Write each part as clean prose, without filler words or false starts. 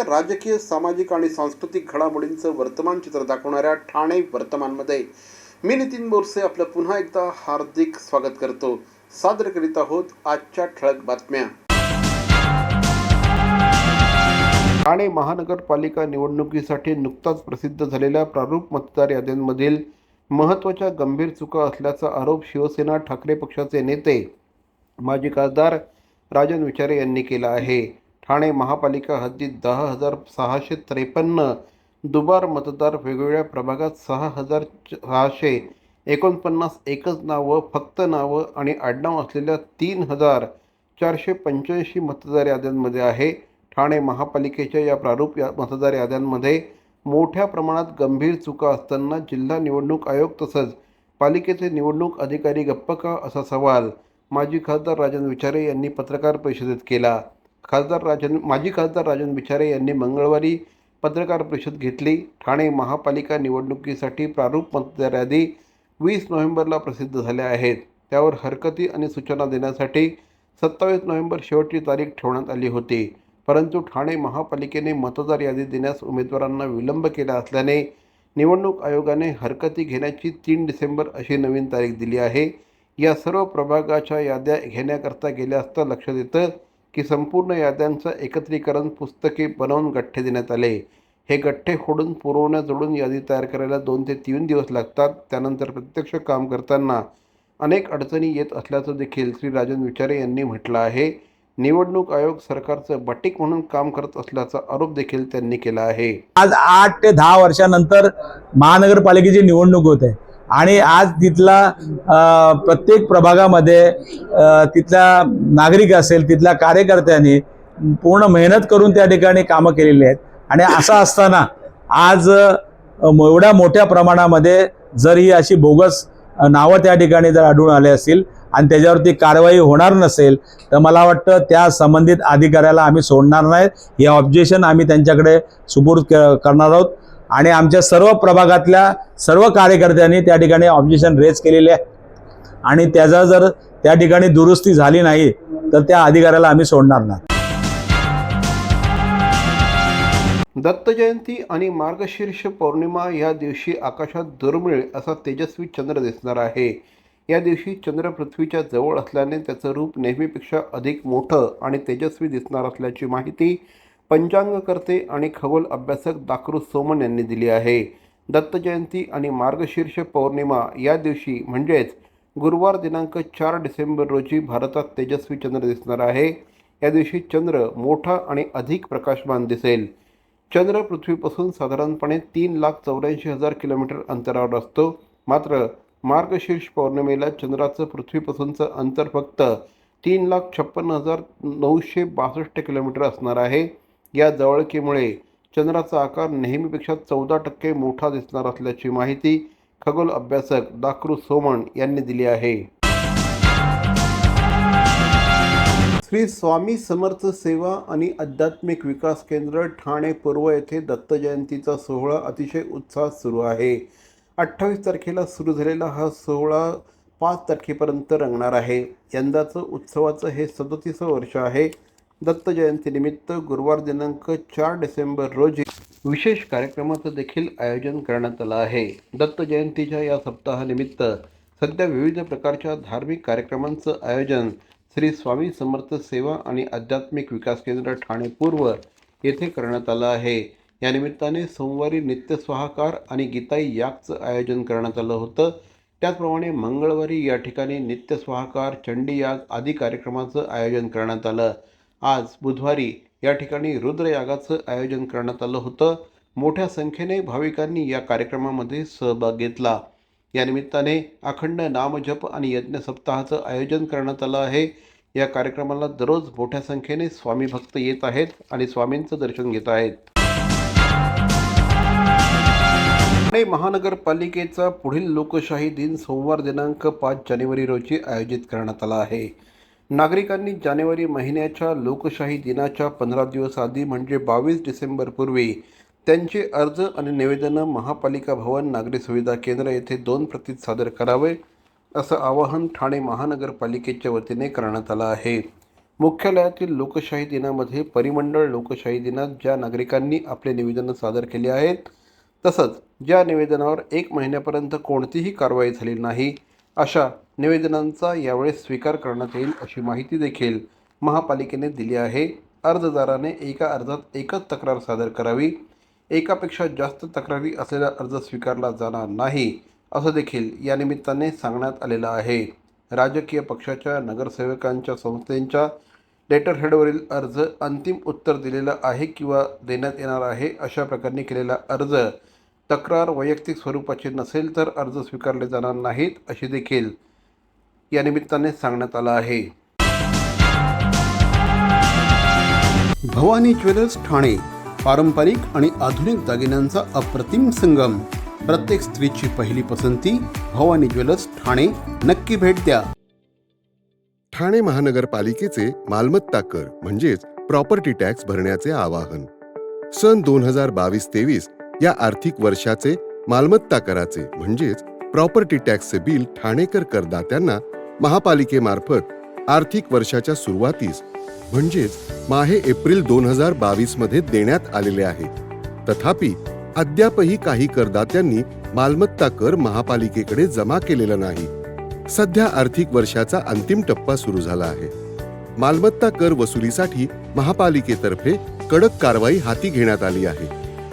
जिल्ह्याच्या राजकीय, सामाजिक आणि सांस्कृतिक घडामोडींचं वर्तमान चित्र दाखवणाऱ्या ठाणे वर्तमानमध्ये मी नितीन बोरसे आपलं पुन्हा एकदा हार्दिक स्वागत करतो. सादर करीत आहोत आजच्या ठळक बातम्या. ठाणे महानगरपालिका निवडणुकीसाठी नुकताच प्रसिद्ध झालेल्या प्रारूप मतदार याद्यांमधील महत्त्वाच्या गंभीर चुका असल्याचा आरोप शिवसेना ठाकरे पक्षाचे नेते माजी खासदार राजन विचारे यांनी केला आहे. ठाणे महापालिका हद्दीत 10,653 दुबार मतदार, वेगवेगळ्या प्रभागात 6,649 एकच नावं, फक्त नावं आणि आडनाव असलेल्या 3,485 मतदार याद्यांमध्ये आहे. ठाणे महापालिकेच्या या प्रारूप मतदार याद्यांमध्ये मोठ्या प्रमाणात गंभीर चुका असताना जिल्हा निवडणूक आयोग तसंच पालिकेचे निवडणूक अधिकारी गप्प का, असा सवाल माजी खासदार राजन विचारे यांनी पत्रकार परिषदेत केला. माजी खासदार राजन विचारे यांनी मंगळवारी पत्रकार परिषद घेतली. ठाणे महापालिका निवडणुकीसाठी प्रारूप मतदार यादी 20 नोव्हेंबरला प्रसिद्ध झाल्या आहेत. त्यावर हरकती आणि सूचना देण्यासाठी 27 नोव्हेंबर शेवटची तारीख ठेवण्यात आली होती. परंतु ठाणे महापालिकेने मतदार यादी देण्यास उमेदवारांना विलंब केला असल्याने निवडणूक आयोगाने हरकती घेण्याची 3 डिसेंबर अशी नवीन तारीख दिली आहे. या सर्व प्रभागाच्या याद्या घेण्याकरता गेल्या असता लक्षात येतं की संपूर्ण याद्यांचं एकत्रीकरण पुस्तके बनवून गठ्ठे देण्यात आले. हे गठ्ठे फोडून पुरवण्याजोडून यादी तयार करायला 2 ते 3 दिवस लागतात. त्यानंतर प्रत्यक्ष काम करताना अनेक अडचणी येत असल्याचं देखील श्री राजन विचारे यांनी म्हटलं आहे. निवडणूक आयोग सरकारचं बटीक म्हणून काम करत असल्याचा आरोप देखील त्यांनी केला आहे. आज 8 ते 10 वर्षानंतर महानगरपालिकेची निवडणूक होते आणि आज तिथला प्रत्येक प्रभागामध्ये तिथला नागरिक असेल, तिथल्या कार्यकर्त्यांनी पूर्ण मेहनत करून त्या ठिकाणी कामं केलेली आहेत. आणि असं असताना आज एवढ्या मोठ्या प्रमाणामध्ये जर ही अशी बोगस नावं त्या ठिकाणी जर आढळून आले असतील आणि त्याच्यावरती कारवाई होणार नसेल तर मला वाटतं त्या संबंधित अधिकाऱ्याला आम्ही सोडणार नाहीत. हे ऑब्जेक्शन आम्ही त्यांच्याकडे सुपूर्द करणार आहोत आणि आमच्या सर्व प्रभागातल्या सर्व कार्यकर्त्यांनी त्या ठिकाणी ऑब्जेक्शन रेज केलेले आहे आणि त्याचा जर त्या ठिकाणी दुरुस्ती झाली नाही तर त्या अधिकाऱ्याला आम्ही सोडणार नाही. दत्त जयंती आणि मार्गशीर्ष पौर्णिमा या दिवशी आकाशात दुर्मिळ असा तेजस्वी चंद्र दिसणार आहे. या दिवशी चंद्र पृथ्वीच्या जवळ असल्याने त्याचं रूप नेहमीपेक्षा अधिक मोठं आणि तेजस्वी दिसणार असल्याची माहिती पंचांगकर्ते आणि खगोल अभ्यासक दाकरू सोमन यांनी दिली आहे. दत्त जयंती आणि मार्गशीर्ष पौर्णिमा या दिवशी म्हणजेच गुरुवार दिनांक 4 डिसेंबर रोजी भारतात तेजस्वी चंद्र दिसणार आहे. या दिवशी चंद्र मोठा आणि अधिक प्रकाशमान दिसेल. चंद्र पृथ्वीपासून साधारणपणे 3,84,000 किलोमीटर अंतरावर असतो. मात्र मार्गशीर्ष पौर्णिमेला चंद्राचं पृथ्वीपासूनचं अंतर फक्त 3,56,962 किलोमीटर असणार आहे. या जवळकीमुळे चंद्राचा आकार नेहमीपेक्षा 14% मोठा दिसणार असल्याची माहिती खगोल अभ्यासक दाकरू सोमन यांनी दिली आहे. श्री स्वामी समर्थ सेवा आणि आध्यात्मिक विकास केंद्र ठाणे पूर्व येथे दत्त जयंतीचा सोहळा अतिशय उत्साहात सुरू आहे. 28 तारखेला सुरू झालेला हा सोहळा 5 तारखेपर्यंत रंगणार आहे. यंदाचं उत्सवाचं हे 37वं वर्ष आहे. दत्त जयंतीनिमित्त गुरुवार दिनांक 4 डिसेंबर रोजी विशेष कार्यक्रमाचं देखील आयोजन करण्यात आलं आहे. दत्त जयंतीच्या या सप्ताहानिमित्त सध्या विविध प्रकारच्या धार्मिक कार्यक्रमांचं आयोजन श्री स्वामी समर्थ सेवा आणि आध्यात्मिक विकास केंद्र ठाणे पूर्व येथे करण्यात आलं आहे. या निमित्ताने सोमवारी नित्यस्वाहाकार आणि गीताई यागचं आयोजन करण्यात आलं होतं. त्याचप्रमाणे मंगळवारी या ठिकाणी नित्यस्वाहाकार, चंडी याग आदी कार्यक्रमाचं आयोजन करण्यात आलं. आज बुधवारी या ठिकाणी रुद्रयागाचं आयोजन करण्यात आलं होतं. मोठ्या संख्येने भाविकांनी या कार्यक्रमामध्ये सहभाग घेतला. या निमित्ताने अखंड नामजप आणि यज्ञ सप्ताहाचं आयोजन करण्यात आलं आहे. या कार्यक्रमाला दररोज मोठ्या संख्येने स्वामी भक्त येत आहेत आणि स्वामींचं दर्शन घेत आहेत. ठाणे महानगरपालिकेचा पुढील लोकशाही दिन सोमवार दिनांक 5 जानेवारी रोजी आयोजित करण्यात आला आहे. नागरिकांनी जानेवारी महिन्याच्या लोकशाही दिनाच्या 15 दिवस आधी म्हणजे 22 डिसेंबरपूर्वी त्यांचे अर्ज आणि निवेदनं महापालिका भवन, नागरी सुविधा केंद्र येथे 2 प्रतीत सादर करावे असं आवाहन ठाणे महानगरपालिकेच्या वतीने करण्यात आलं आहे. मुख्यालयातील लोकशाही दिनामध्ये परिमंडळ लोकशाही दिनात ज्या नागरिकांनी आपले निवेदनं सादर केली आहेत तसंच ज्या निवेदनावर 1 महिन्यापर्यंत कोणतीही कारवाई झाली नाही अशा निवेदनांचा यावेळेस स्वीकार करण्यात येईल अशी माहिती देखील महापालिकेने दिली आहे। अर्जदाराने एका अर्जात एकच तक्रार सादर करावी, एकापेक्षा जास्त तक्रारी असलेला अर्ज स्वीकारला जाणार नाही असं देखील या निमित्ताने सांगण्यात आलेलं आहे। राजकीय पक्षाच्या नगरसेवकांच्या संस्थेच्या लेटरहेडवरील अर्ज अंतिम उत्तर दिलेलं आहे किंवा देण्यात येणार आहे अशा प्रकारे केलेला अर्ज तक्रार वैयक्तिक स्वरूपाची नसेल तर अर्ज स्वीकारले जाणार नाहीत अशी देखील या निमित्ताने सांगण्यात आलं आहे। भवानी ज्वेलर्स ठाणे, पारंपरिक आणि आधुनिक दागिन्यांचा अप्रतिम संगम। प्रत्येक स्त्रीची पहिली पसंती भवानी ज्वेलर्स ठाणे, नक्की भेट द्या। ठाणे महानगरपालिकेचे मालमत्ता कर म्हणजेच प्रॉपर्टी टॅक्स भरण्याचे आवाहन। सन 2022-23 या आर्थिक वर्षाचे मालमत्ता कराचे म्हणजेच प्रॉपर्टी टॅक्सचे बिल ठाणेकर करदात्यांना महापालिकेमार्फत आर्थिक वर्षाच्या सुरुवातीस म्हणजेच माहे एप्रिल 2022 मध्ये देण्यात आलेले आहे। तथापि अद्यापही काही करदात्यांनी मालमत्ता कर महापालिकेकडे जमा केलेला नाही। सध्या आर्थिक वर्षाचा अंतिम टप्पा सुरू झाला आहे। मालमत्ता कर वसुलीसाठी महापालिकेतर्फे कडक कारवाई हाती घेण्यात आली आहे।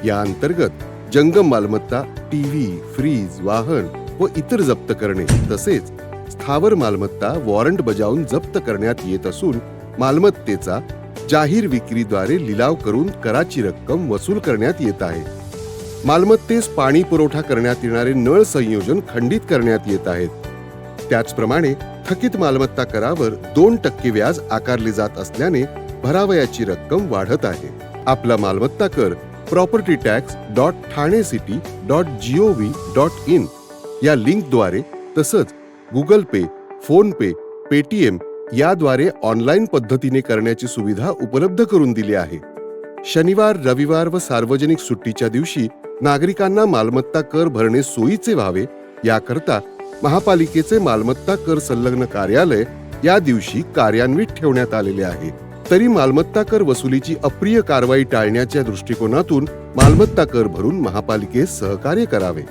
या अंतर्गत जंगम मालमत्ता, टीव्ही, फ्रीज, वाहन व इतर जप्त करणे तसेच स्थावर मालमत्ता वॉरंट बजावून जप्त करण्यात येत असून मालमत्तेचा जाहीर विक्रीद्वारे लिलाव करून कराची रक्कम वसूल करण्यात येत आहे। मालमत्तेस पाणी पुरवठा करण्यात येणारे नळ संयोजन खंडित करण्यात येत आहेत। त्याचप्रमाणे थकीत मालमत्ता करावर 2% व्याज आकारले जात असल्याने भरावयाची रक्कम वाढत आहे। आपला मालमत्ता कर propertytax.thanecity.gov.in या लिंकद्वारे तसंच गुगल पे, फोन पे, पेटीएम याद्वारे ऑनलाईन पद्धतीने करण्याची सुविधा उपलब्ध करून दिली आहे। शनिवार, रविवार व सार्वजनिक सुट्टीच्या दिवशी नागरिकांना मालमत्ता कर भरणे सोयीचे व्हावे याकरता महापालिकेचे मालमत्ता कर संलग्न कार्यालय या दिवशी कार्यान्वित ठेवण्यात आलेले आहे। तरी मालमत्ता कर वसुलीची अप्रिय कारवाई टाळण्याच्या दृष्टिकोनातून मालमत्ता कर भरून महापालिकेस सहकार्य करावे।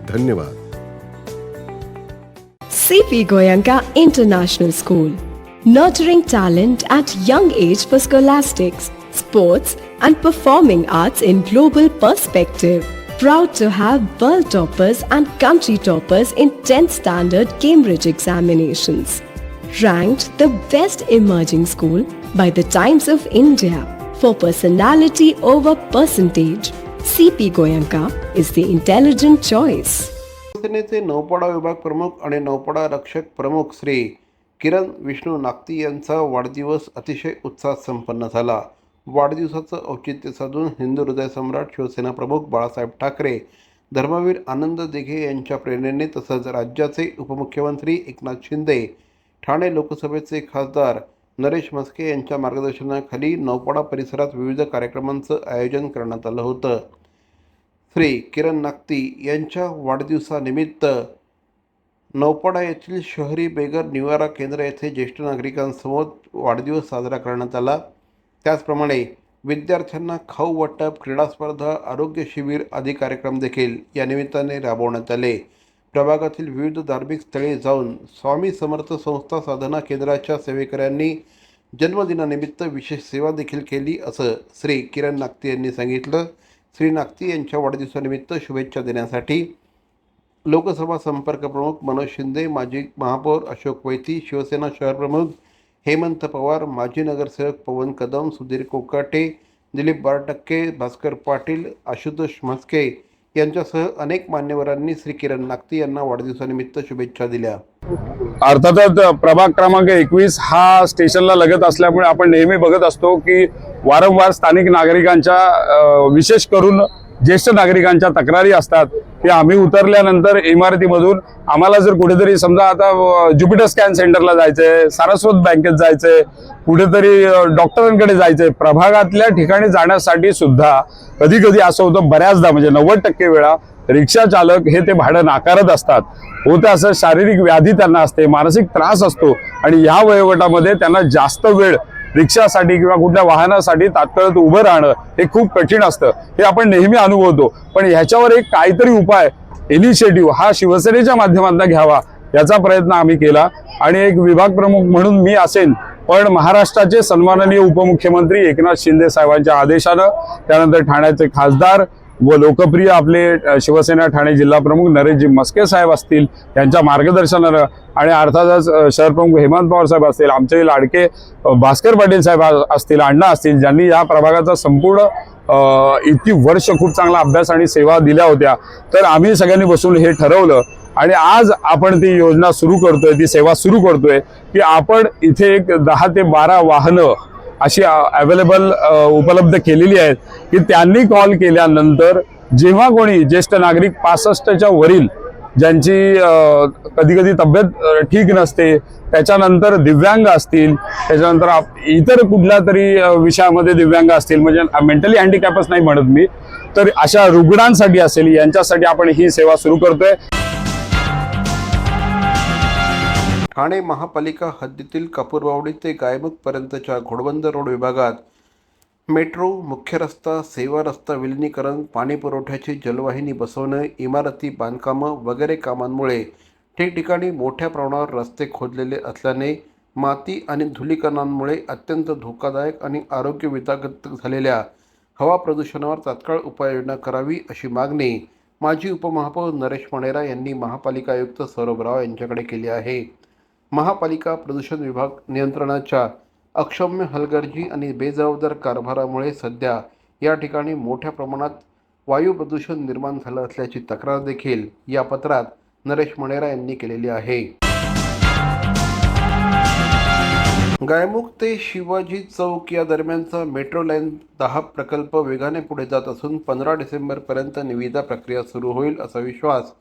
धन्यवाद। CP Goenka International School, nurturing talent at young age for scholastics, sports and performing arts in global perspective. Proud to have world toppers and country toppers in 10th standard Cambridge examinations. Ranked the best emerging school by the Times of India for personality over percentage. CP Goenka is the intelligent choice. शिवसेनेचे नौपाडा विभाग प्रमुख आणि नौपाडा रक्षक प्रमुख श्री किरण विष्णू नाक्ती यांचा वाढदिवस अतिशय उत्साहात संपन्न झाला। वाढदिवसाचं औचित्य साधून हिंदू हृदय सम्राट शिवसेना प्रमुख बाळासाहेब ठाकरे, धर्मवीर आनंद दिघे यांच्या प्रेरणेने तसंच राज्याचे उपमुख्यमंत्री एकनाथ शिंदे, ठाणे लोकसभेचे खासदार नरेश म्हस्के यांच्या मार्गदर्शनाखाली नौपाडा परिसरात विविध कार्यक्रमांचं आयोजन करण्यात आलं होतं। श्री किरण नाक्ती यांच्या वाढदिवसानिमित्त नौपाडा येथील शहरी बेगर निवारा केंद्र येथे ज्येष्ठ नागरिकांसमोर वाढदिवस साजरा करण्यात आला। त्याचप्रमाणे विद्यार्थ्यांना खाऊ वाटप, क्रीडा स्पर्धा, आरोग्य शिबिर आदी कार्यक्रम देखील या निमित्ताने राबवण्यात आले। प्रभागातील विविध धार्मिक स्थळे जाऊन स्वामी समर्थ संस्था साधना केंद्राच्या सेवेकऱ्यांनी जन्मदिनानिमित्त विशेष सेवा देखील केली असं श्री किरण नाक्ती यांनी सांगितलं। श्री नाक्ती यांच्या वाढदिवसानिमित्त शुभेच्छा देण्यासाठी लोकसभा संपर्क प्रमुख मनोज शिंदे, माजी महापौर अशोक वैती, शिवसेना शहर प्रमुख हेमंत पवार, माजी नगरसेवक पवन कदम, सुधीर कोकाटे, दिलीप बारटक्के, भास्कर पाटील, आशुतोष म्हस्के यांच्यासह अनेक मान्यवरांनी श्री किरण नाक्ती यांना वाढदिवसानिमित्त शुभेच्छा दिल्या। अर्थातच प्रभाग क्रमांक 21 हा स्टेशनला लगत असल्यामुळे आपण नेहमी बघत असतो की वारंवार स्थानिक नागरिकांच्या विशेष करून ज्येष्ठ नागरिकांच्या तक्रारी असतात की आम्ही उतरल्यानंतर इमारतीमधून आम्हाला जर कुठेतरी समजा आता ज्युपिटर स्कॅन सेंटरला जायचंय, सारस्वत बँकेत जायचंय, कुठेतरी डॉक्टरांकडे जायचंय, प्रभागातल्या ठिकाणी जाण्यासाठी सुद्धा कधी कधी असं होतं, बऱ्याचदा म्हणजे 90% वेळा रिक्षा चालक हे ते भाडं नाकारत असतात। होतं असं शारीरिक व्याधी त्यांना असते, मानसिक त्रास असतो आणि ह्या वयोगटामध्ये त्यांना जास्त वेळ रिक्षासाठी किंवा कुठल्या वाहनासाठी तात्काळ उभं राहणं हे खूप कठीण असतं, हे आपण नेहमी अनुभवतो. पण ह्याच्यावर एक काहीतरी उपाय, इनिशिएटिव्ह हा शिवसेनेच्या माध्यमातून घ्यावा याचा प्रयत्न आम्ही केला. आणि एक विभाग प्रमुख म्हणून मी असेन, पण महाराष्ट्राचे सन्माननीय उपमुख्यमंत्री एकनाथ शिंदे साहेबांच्या आदेशानं, त्यानंतर ठाण्याचे खासदार व लोकप्रिय आपले शिवसेना ठाणे जिल्हा प्रमुख नरेशजी मस्के साहेब असतील, यांच्या मार्गदर्शनानं आणि अर्थातच शहर प्रमुख हेमंत पवार साहेब असतील, आमचे लाडके भास्कर पाटील साहेब असतील, अण्णा असतील, ज्यांनी या प्रभागाचा संपूर्ण इतकी वर्ष खूप चांगला अभ्यास आणि सेवा दिल्या होत्या, तर आम्ही सगळ्यांनी बसून हे ठरवलं आणि आज आपण ती योजना सुरू करतोय, ती सेवा सुरू करतोय की आपण इथे एक 10 ते 12 वाहनं अशी अवेलेबल उपलब्ध केलेली आहेत की त्यांनी कॉल केल्यानंतर जेव्हा कोणी ज्येष्ठ नागरिक 65च्या वरील ज्यांची कधी कधी तब्येत ठीक नसते, त्याच्यानंतर दिव्यांग असतील, त्याच्यानंतर इतर कुठल्या तरी विषयामध्ये दिव्यांग असतील, म्हणजे मेंटली हँडिकॅपच नाही म्हणत मी, तर अशा रुग्णांसाठी असेल, यांच्यासाठी आपण ही सेवा सुरू करतोय. ठाणे महापालिका हद्दीतील कपूरबावडी ते गायमुखपर्यंतच्या घोडबंदर रोड विभागात मेट्रो, मुख्य रस्ता, सेवा रस्ता विलिनीकरण, पाणी पुरवठ्याची जलवाहिनी बसवणं, इमारती बांधकामं वगैरे कामांमुळे ठिकठिकाणी मोठ्या प्रमाणावर रस्ते खोदलेले असल्याने माती आणि धुलीकणांमुळे अत्यंत धोकादायक आणि आरोग्य विघातक झालेल्या हवा प्रदूषणावर तात्काळ उपाययोजना करावी अशी मागणी माजी उपमहापौर नरेश मणेरा यांनी महापालिका आयुक्त सौरभ राव यांच्याकडे केली आहे. महापालिका प्रदूषण विभाग नियंत्रणाच्या अक्षम्य हलगर्जी आणि बेजबाबदार कारभारामुळे सध्या या ठिकाणी मोठ्या प्रमाणात वायू प्रदूषण निर्माण झालं असल्याची तक्रार देखील या पत्रात नरेश मणेरा यांनी केलेली आहे. गायमुख ते शिवाजी चौक या दरम्यानचा मेट्रो लाईन 10 प्रकल्प वेगाने पुढे जात असून 15 डिसेंबरपर्यंत निविदा प्रक्रिया सुरू होईल असा विश्वास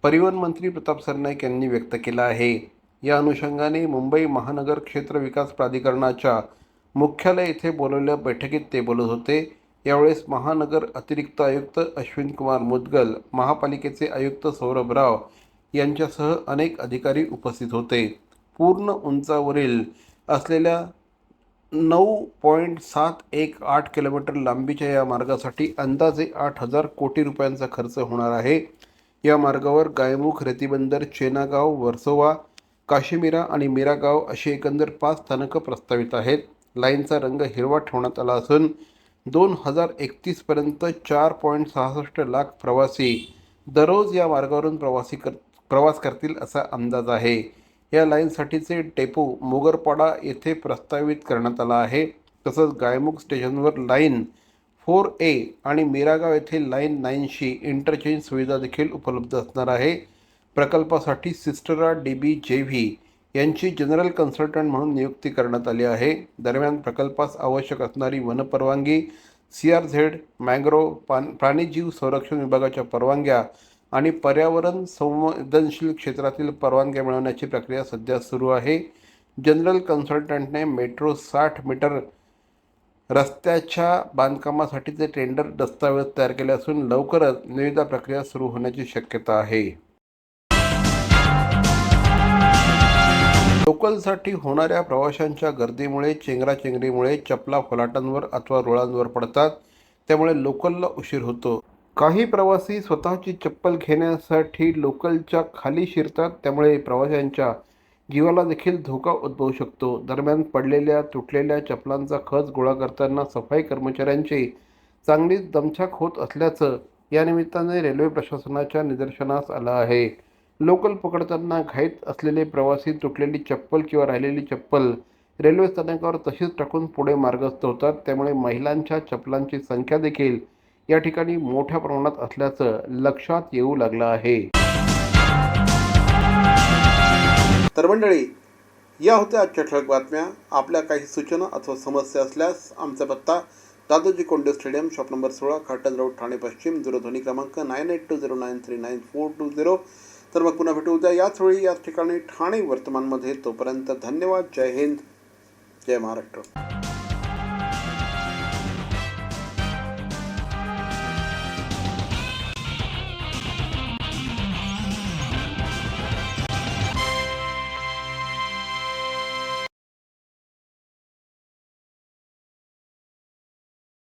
परिवहन मंत्री प्रताप सरनाईक यांनी व्यक्त केला आहे. या अनुषंगाने मुंबई महानगर क्षेत्र विकास प्राधिकरणाच्या मुख्यालय येथे बोलवलेल्या बैठकीत ते बोलत होते. यावेळेस महानगर अतिरिक्त आयुक्त अश्विन कुमार मुदगल, महापालिकेचे आयुक्त सौरभ राव यांच्यासह अनेक अधिकारी उपस्थित होते. पूर्ण उंचावरील असलेल्या 9.718 किलोमीटर लांबीच्या या मार्गासाठी अंदाजे 8,000 कोटी रुपयांचा खर्च होणार आहे. या मार्गावर गायमुख, रेतीबंदर, चेनागाव, वर्सोवा, काशीमीरा आणि मीरागाव अशी एकंदर 5 स्थानकं प्रस्तावित आहेत. लाईनचा रंग हिरवा ठेवण्यात आला असून 2031 पर्यंत 4.66 लाख प्रवासी दररोज या मार्गावरून प्रवास करतील असा अंदाज आहे. या लाईनसाठीचे डेपो मोगरपाडा येथे प्रस्तावित करण्यात आला आहे. तसंच गायमुख स्टेशनवर लाईन 4A आणि मीरागाव येथे लाईन 9शी इंटरचेंज सुविधा देखील उपलब्ध असणार आहे. प्रकल्पासाठी सिस्टरा DBJV यांची जनरल कन्सल्टंट म्हणून नियुक्ती करण्यात आली आहे. दरम्यान प्रकल्पास आवश्यक असणारी वनपरवानगी, CRZ, मँग्रोव्ह, प्राणीजीव संरक्षण विभागाच्या परवानग्या आणि पर्यावरण संवेदनशील क्षेत्रातील परवानग्या मिळवण्याची प्रक्रिया सध्या सुरू आहे. जनरल कन्सल्टंटने मेट्रो 60 मीटर रस्त्याच्या बांधकामासाठीचे टेंडर दस्तावेज तयार केले असून लवकरच निविदा प्रक्रिया सुरू होण्याची शक्यता आहे. लोकलसाठी होणाऱ्या प्रवाशांच्या गर्दीमुळे, चेंगराचेंगरीमुळे चपला फलाटांवर अथवा रुळांवर पडतात. त्यामुळे लोकलला उशीर होतो. काही प्रवासी स्वतःची चप्पल घेण्यासाठी लोकलच्या खाली शिरतात. त्यामुळे प्रवाशांच्या जीवाला देखील धोका उद्भवू शकतो. दरम्यान पडलेल्या, तुटलेल्या चपलांचा खच गोळा करताना सफाई कर्मचाऱ्यांची चांगलीच दमछाक होत असल्याचं या निमित्ताने रेल्वे प्रशासनाच्या निदर्शनास आलं आहे. लोकल पकडताना घाईत असलेले प्रवासी तुटलेली चप्पल किंवा राहिलेली चप्पल रेल्वे स्थानकावर तशीच टाकून पुढे मार्गस्थ होतात. त्यामुळे महिलांच्या चपलांची संख्या देखील या ठिकाणी मोठ्या प्रमाणात असल्याचं लक्षात येऊ लागलं आहे. तर मंडळी, या होत्या आजच्या ठळक बातम्या. आपल्या काही सूचना अथवा समस्या असल्यास आमचा पत्ता Dadoji Konde stadium, shop number 16, Khatal road, Thane पश्चिम, दूरध्वनी क्रमांक 9820939420. तर मग पुन्हा भेटू उद्या याच वेळी याच ठिकाणी ठाणे वर्तमानमध्ये. तोपर्यंत धन्यवाद. जय हिंद, जय महाराष्ट्र.